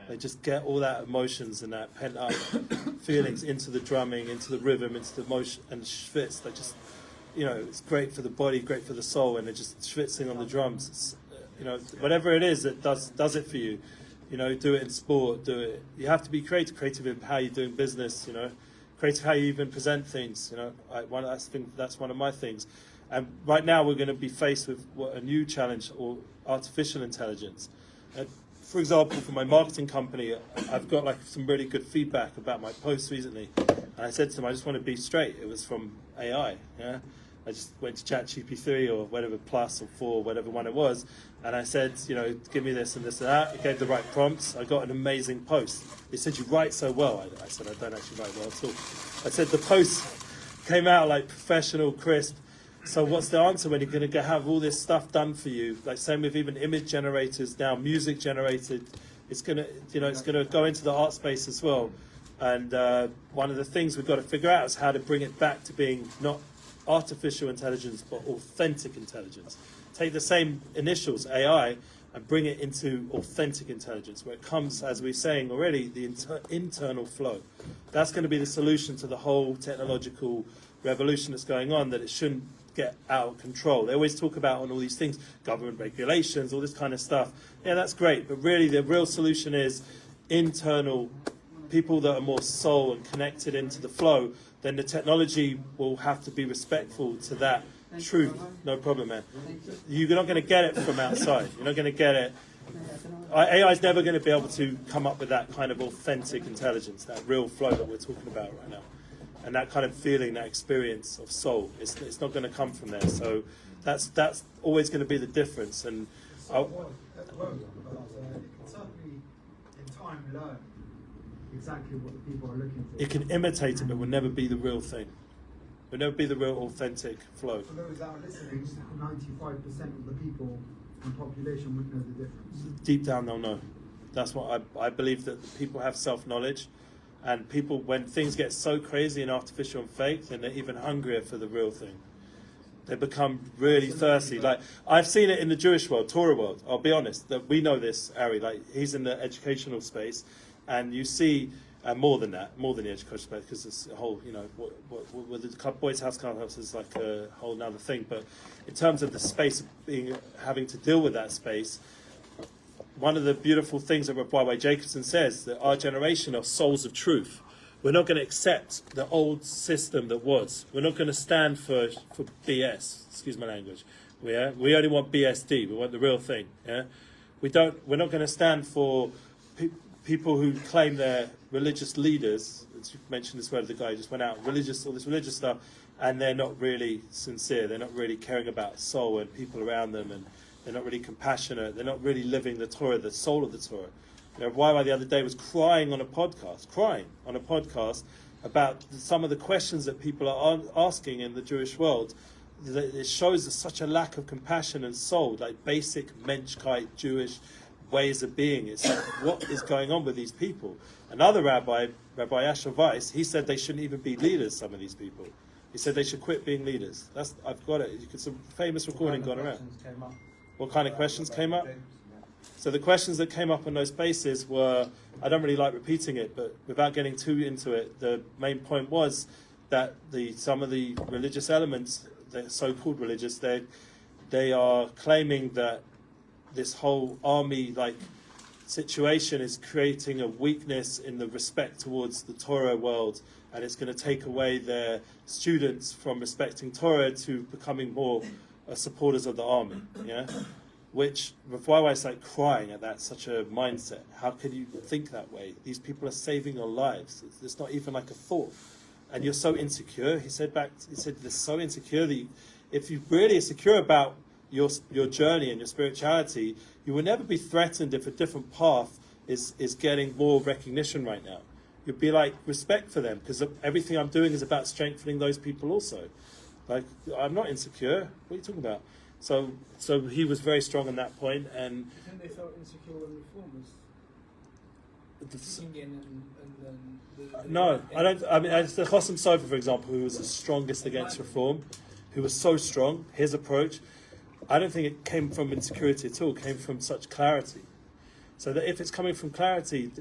They just get all that emotions and that pent up feelings into the drumming, into the rhythm, into the motion and schwitz. They just, it's great for the body, great for the soul, and they're just schwitzing on the drums. It's, whatever it is that does it for you. Do it in sport, do it. You have to be creative in how you're doing business, creative how you even present things, that's one of my things. And right now we're going to be faced with a new challenge, or artificial intelligence. For example, for my marketing company, I've got like some really good feedback about my posts recently. And I said to them, I just want to be straight. It was from AI, yeah? I just went to ChatGPT or whatever, Plus or 4, whatever one it was, and I said, give me this and this and that. It gave the right prompts. I got an amazing post. They said, you write so well. I said, I don't actually write well at all. I said, the post came out like professional, crisp. So what's the answer when you're going to have all this stuff done for you? Like same with even image generators now, music generated. It's going to, it's going to go into the art space as well. And one of the things we've got to figure out is how to bring it back to being not artificial intelligence, but authentic intelligence. Take the same initials, AI, and bring it into authentic intelligence, where it comes, as we're saying already, the internal flow. That's going to be the solution to the whole technological revolution that's going on, that it shouldn't get out of control. They always talk about on all these things, government regulations, all this kind of stuff. Yeah, that's great, but really the real solution is internal people that are more soul and connected into the flow. Then the technology will have to be respectful to that truth. No problem, man. You're not going to get it from outside. You're not going to get it. AI is never going to be able to come up with that kind of authentic intelligence, that real flow that we're talking about right now. And that kind of feeling, that experience of soul. It's not going to come from there. So that's always going to be the difference. And it can certainly, in time, learn exactly what the people are looking for. it can imitate it, but will never be the real thing. Will never be the real authentic flow. For those that are listening, 95% of the people and population wouldn't know the difference. Deep down, they'll know. That's what I believe, that people have self-knowledge, and people, when things get so crazy and artificial and fake, then they're even hungrier for the real thing. They become really thirsty. Like, I've seen it in the Jewish world, Torah world. I'll be honest, that we know this, Ari. Like, he's in the educational space, and you see more than that, more than the educational space, because it's a whole, what the Boys House Clubhouse is like a whole nother thing. But in terms of the space of having to deal with that space, one of the beautiful things that Rabbi Y. Jacobson says, that our generation are souls of truth. We're not going to accept the old system that was. We're not going to stand for BS. Excuse my language. We only want BSD. We want the real thing. Yeah, we're not going to stand for people who claim they're religious leaders. As you mentioned this word, the guy just went out all this religious stuff, and they're not really sincere. They're not really caring about soul and people around them, and they're not really compassionate. They're not really living the Torah, the soul of the Torah. Why the other day was crying on a podcast about some of the questions that people are asking in the Jewish world. It shows such a lack of compassion and soul, like basic menschkeit Jewish ways of being. It's like, what is going on with these people? Another rabbi, Rabbi Asher Weiss, he said they shouldn't even be leaders, some of these people. He said they should quit being leaders. I've got it. It's a famous recording gone around. What kind of questions came up? So the questions that came up in those spaces were, I don't really like repeating it, but without getting too into it, the main point was that some of the religious elements, the so-called religious, they are claiming that this whole army, like situation is creating a weakness in the respect towards the Torah world, and it's going to take away their students from respecting Torah to becoming more supporters of the army. Yeah, which Rav is like crying at that, such a mindset. How can you think that way? These people are saving your lives. It's not even like a thought. And you're so insecure. He said they're so insecure that if you're really insecure about your journey and your spirituality, you will never be threatened if a different path is getting more recognition right now. You'd be like, respect for them, because everything I'm doing is about strengthening those people also. Like, I'm not insecure. What are you talking about? So he was very strong on that point. And I think they felt insecure when reformers singing no, I don't. I mean, the Chossam Sofer, for example, who was the strongest against reform, who was so strong, his approach, I don't think it came from insecurity at all. It came from such clarity. So that if it's coming from clarity,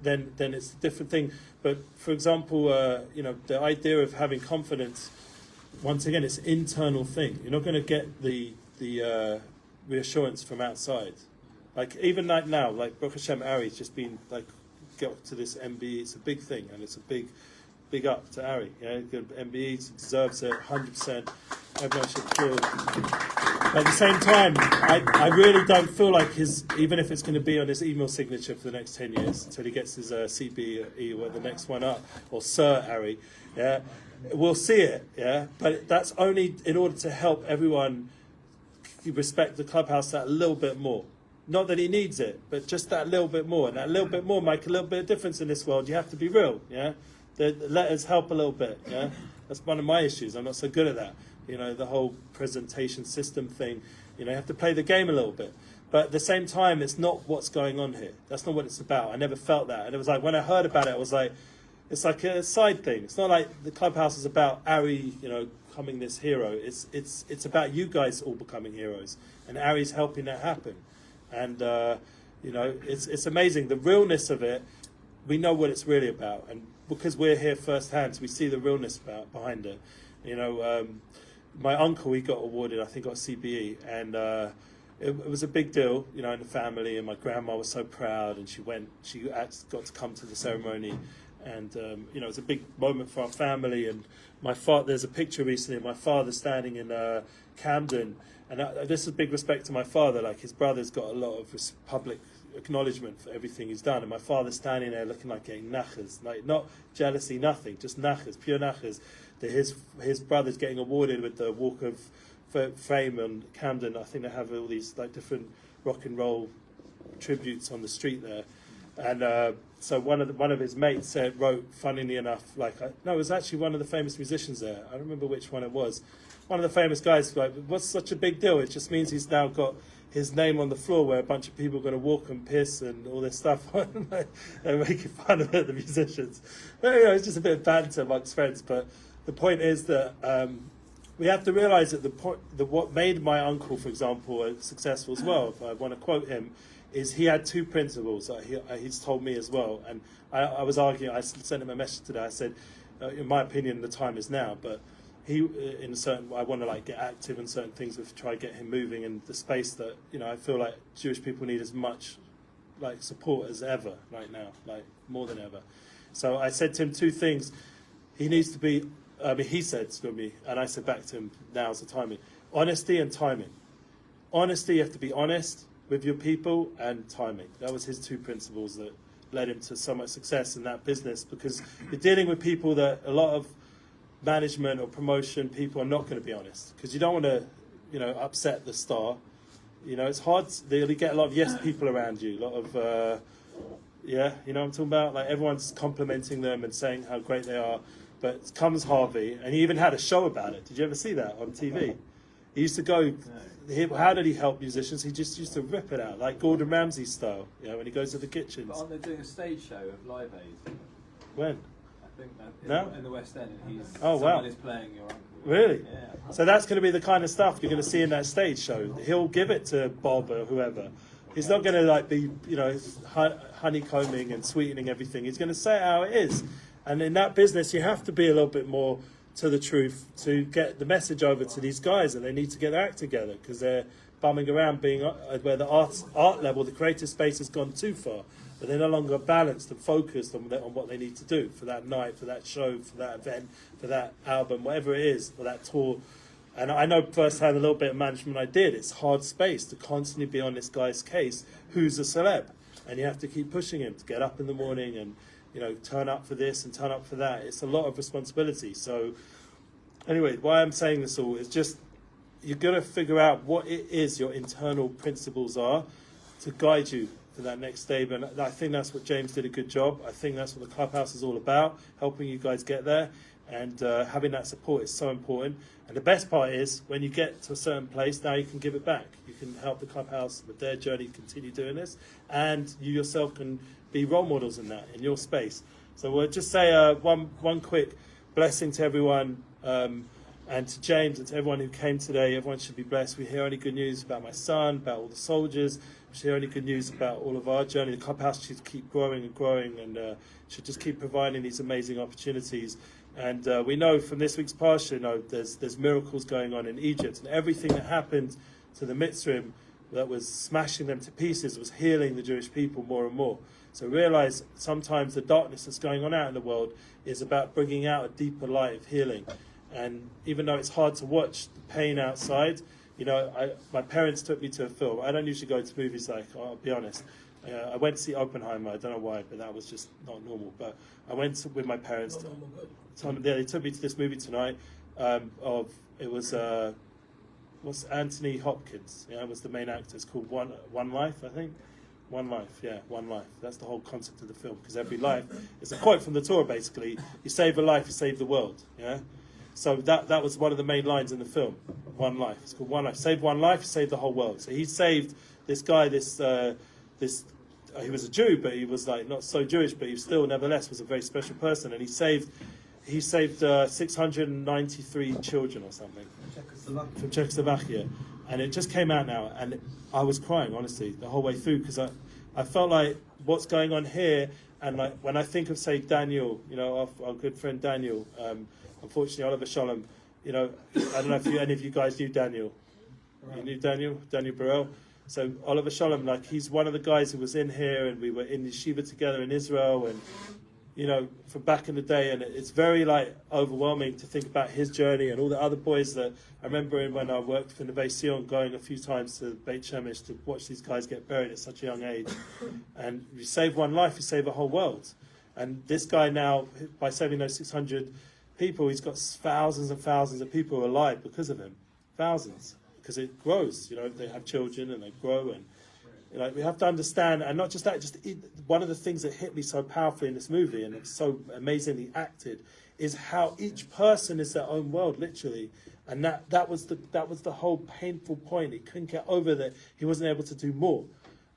then it's a different thing. But for example, the idea of having confidence, once again, it's an internal thing. You're not going to get the reassurance from outside. Like even like now, like Baruch Hashem Ari's just been like got to this MBE. It's a big thing, and it's a big up to Ari. Yeah, MBE deserves it 100%. Everyone should feel. But at the same time, I really don't feel like even if it's going to be on his email signature for the next 10 years until he gets his CBE or the next one up, or Sir Ari. Yeah, we'll see it. Yeah, but that's only in order to help everyone respect the clubhouse that little bit more. Not that he needs it, but just that little bit more. And that little bit more make a little bit of difference in this world. You have to be real, yeah? The letters help a little bit, yeah? That's one of my issues. I'm not so good at that. The whole presentation system thing. You have to play the game a little bit. But at the same time, it's not what's going on here. That's not what it's about. I never felt that. And it was like, when I heard about it, I was like, it's like a side thing. It's not like the clubhouse is about Ari, becoming this hero. It's about you guys all becoming heroes. And Ari's helping that happen. And, it's amazing. The realness of it, we know what it's really about. And because we're here firsthand, we see the realness behind it. My uncle, he got awarded, I think got a CBE. And it was a big deal, in the family. And my grandma was so proud. And she got to come to the ceremony. And, it was a big moment for our family. And there's a picture recently of my father standing in Camden. And this is big respect to my father. Like, his brother's got a lot of public acknowledgement for everything he's done. And my father's standing there looking like getting nachas. Like, not jealousy, nothing. Just nachas, pure nachas. His brother's getting awarded with the Walk of Fame on Camden. I think they have all these like different rock and roll tributes on the street there. And so one of his mates wrote, funnily enough, it was actually one of the famous musicians there. I don't remember which one it was. One of the famous guys, like, what's such a big deal? It just means he's now got his name on the floor where a bunch of people are going to walk and piss and all this stuff. They're making fun of it, the musicians. But, it's just a bit of banter amongst friends. But the point is that we have to realise that what made my uncle, for example, successful as well, if I want to quote him, is he had two principles that he's told me as well. And I was arguing, I sent him a message today. I said, in my opinion, the time is now. But I want to get active in certain things to try to get him moving in the space that, I feel like Jewish people need as much support as ever right now, more than ever. So I said to him two things. He needs to be, he said to me, and I said back to him, now's the timing. Honesty and timing. Honesty, you have to be honest with your people, and timing. That was his two principles that led him to so much success in that business, because you're dealing with people that a lot of management or promotion people are not going to be honest, because you don't want to upset the star. It's hard. They get a lot of yes people around you, a lot of you know what I'm talking about, everyone's complimenting them and saying how great they are. But comes Harvey, and he even had a show about it. Did you ever see that on TV? He used to go, how did he help musicians? He just used to rip it out, like Gordon Ramsay style, when he goes to the kitchens. But aren't they doing a stage show of Live Aid? When? I think that in the West End, and someone is playing your uncle. Really? Yeah. So that's going to be the kind of stuff you're going to see in that stage show. He'll give it to Bob or whoever. He's not going to be, honeycombing and sweetening everything. He's going to say it how it is. And in that business, you have to be a little bit more to the truth, to get the message over to these guys that they need to get their act together, because they're bumming around being where the art level, the creative space has gone too far, but they're no longer balanced and focused on what they need to do for that night, for that show, for that event, for that album, whatever it is, or that tour. And I know firsthand a little bit of management I did. It's hard space to constantly be on this guy's case who's a celeb, and you have to keep pushing him to get up in the morning and, you know, turn up for this and turn up for that. It's a lot of responsibility. So anyway, why I'm saying this all is just you're going to figure out what it is your internal principles are to guide you for that next stage. And I think that's what James did a good job. I think that's what the Clubhouse is all about, helping you guys get there. And having that support is so important. And the best part is when you get to a certain place, now you can give it back. You can help the Clubhouse with their journey continue doing this. And you yourself can be role models in that, in your space. So we'll just say one quick blessing to everyone, and to James and to everyone who came today. Everyone should be blessed. We hear only good news about my son, about all the soldiers. We hear only good news about all of our journey. The Clubhouse should keep growing and growing, and should just keep providing these amazing opportunities. And we know from this week's Parsha, you know, there's miracles going on in Egypt, and everything that happened to the Mitzrayim that was smashing them to pieces was healing the Jewish people more and more. So realize sometimes the darkness that's going on out in the world is about bringing out a deeper light of healing. And even though it's hard to watch the pain outside, you know, my parents took me to a film. I don't usually go to movies, like, I'll be honest. I went to see Oppenheimer. I don't know why, but that was just not normal. But I went with my parents. They took me to this movie tonight. What's Anthony Hopkins? Yeah, was the main actor. It's called One Life, I think. One Life, yeah, One Life. That's the whole concept of the film, because every life, it's a quote from the Torah, basically. You save a life, you save the world. Yeah. So that was one of the main lines in the film. One life. It's called One Life. Save one life, you save the whole world. So he saved this guy. He was a Jew, but he was like not so Jewish, but he still, nevertheless, was a very special person. And he saved 693 children or something from Czechoslovakia. And it just came out now, and I was crying, honestly, the whole way through, because I felt like what's going on here, and like when I think of, say, Daniel, you know, our good friend Daniel, unfortunately Oliver Sholem, you know, I don't know if any of you guys knew Daniel. You knew Daniel Burrell? So Oliver Sholem, like, he's one of the guys who was in here, and we were in yeshiva together in Israel, and, you know, from back in the day, and it's very, like, overwhelming to think about his journey and all the other boys that I remember when I worked for Neve Sion, going a few times to Beit Shemesh to watch these guys get buried at such a young age. And you save one life, you save a whole world. And this guy now, by saving those 600 people, he's got thousands and thousands of people alive because of him. Thousands. Because it grows, you know, they have children and they grow, and you know, we have to understand, and not just that, one of the things that hit me so powerfully in this movie, and it's so amazingly acted, is how each person is their own world, literally, and that was the whole painful point. He couldn't get over that he wasn't able to do more,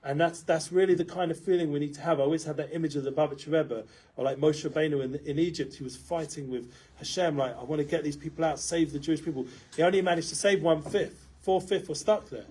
and that's really the kind of feeling we need to have. I always have that image of the Lubavitcher Rebbe, or like Moshe Rabbeinu in Egypt. He was fighting with Hashem, like, I want to get these people out, save the Jewish people. He only managed to save 1/5. 4/5 were stuck there.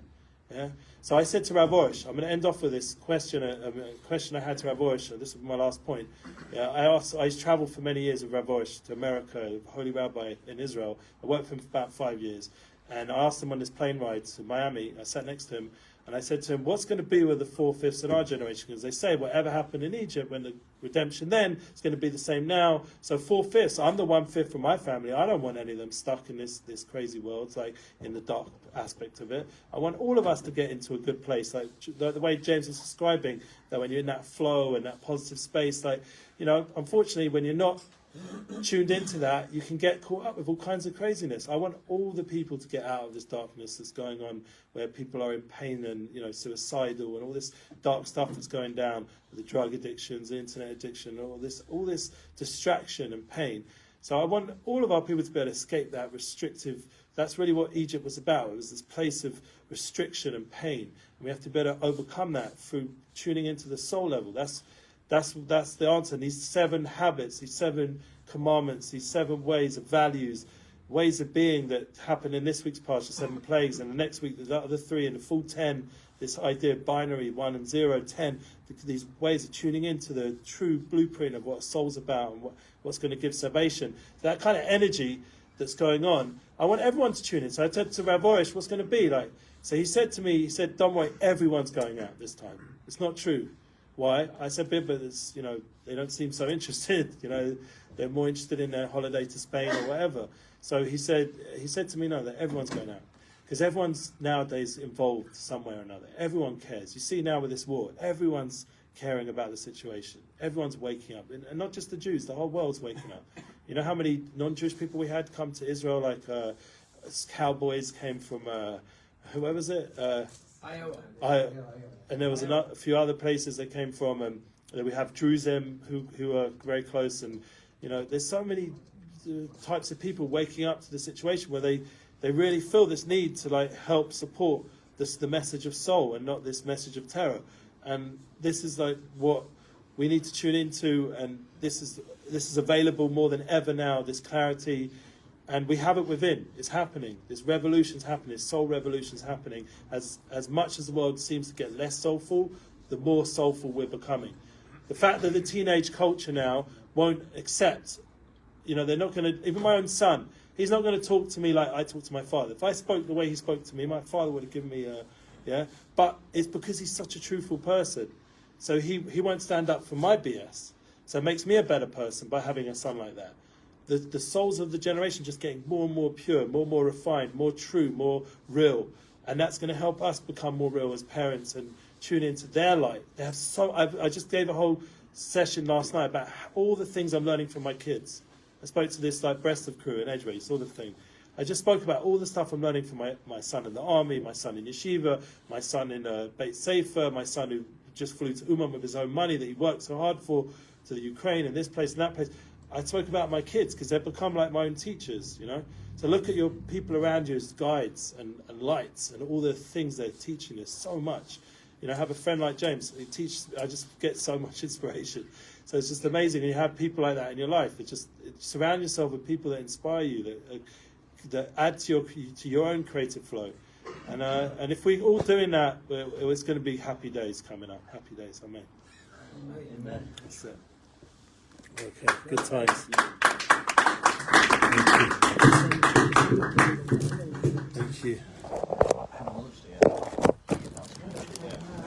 Yeah. So I said to Rav Orish, I'm going to end off with this question. A question I had to Rav Orish. This was my last point. Yeah, I traveled for many years with Rav Orish to America, a holy rabbi in Israel. I worked for him for about 5 years, and I asked him on this plane ride to Miami. I sat next to him, and I said to him, "What's going to be with the 4/5 in our generation?" Because they say whatever happened in Egypt when the redemption then is going to be the same now. So 4/5. I'm the 1/5 from my family. I don't want any of them stuck in this crazy world, it's like in the dark aspect of it. I want all of us to get into a good place, like the way James is describing, that when you're in that flow and that positive space, like, you know, unfortunately when you're not tuned into that, you can get caught up with all kinds of craziness. I want all the people to get out of this darkness that's going on, where people are in pain and, you know, suicidal, and all this dark stuff that's going down with the drug addictions, the internet addiction, all this distraction and pain. So I want all of our people to be able to escape that restrictive. That's really what Egypt was about. It was this place of restriction and pain, and we have to be able to overcome that through tuning into the soul level. That's the answer. And these 7 habits, these 7 commandments, these 7 ways of values, ways of being that happen in this week's Parsha, 7 plagues, and the next week the other 3, and the full 10, this idea of binary 1 and 0, 10, these ways of tuning into the true blueprint of what soul's about and what's going to give salvation. That kind of energy that's going on, I want everyone to tune in. So I said to Rav Orish, what's going to be like? So he said to me, he said, don't worry, everyone's going out this time. It's not true. Why? I said, but it's, you know, they don't seem so interested. You know, they're more interested in their holiday to Spain or whatever. So he said to me, no, that everyone's going out. Because everyone's nowadays involved some way or another. Everyone cares. You see now with this war, everyone's caring about the situation. Everyone's waking up. And not just the Jews, the whole world's waking up. You know how many non-Jewish people we had come to Israel, like cowboys came from, where was it? Iowa. And there was a few other places that came from, and we have Druze who are very close. And, you know, there's so many types of people waking up to the situation where they really feel this need to like help support the message of soul and not this message of terror. And this is like what we need to tune into, and this is available more than ever now, this clarity, and we have it within. It's happening. This revolution's happening. This soul revolution's happening. As much as the world seems to get less soulful, the more soulful we're becoming. The fact that the teenage culture now won't accept, you know, they're not going to, even my own son, he's not going to talk to me like I talk to my father. If I spoke the way he spoke to me, my father would have given me but it's because he's such a truthful person. So he won't stand up for my BS. So it makes me a better person by having a son like that. The souls of the generation just getting more and more pure, more and more refined, more true, more real. And that's going to help us become more real as parents and tune into their light. They have I just gave a whole session last night about all the things I'm learning from my kids. I spoke to this like breast of crew in Edgeway, you saw the thing. I just spoke about all the stuff I'm learning from my son in the army, my son in yeshiva, my son in Beit Sefer, my son who just flew to Uman with his own money that he worked so hard for, to the Ukraine and this place and that place. I spoke about my kids because they've become like my own teachers, you know. So look at your people around you as guides and lights and all the things they're teaching us so much. You know, I have a friend like James. I just get so much inspiration. So it's just amazing. And you have people like that in your life. Surround yourself with people that inspire you, that add to your own creative flow. And if we're all doing that, it's going to be happy days coming up. Happy days, amen. Amen. That's it. Okay, good times. Thank you.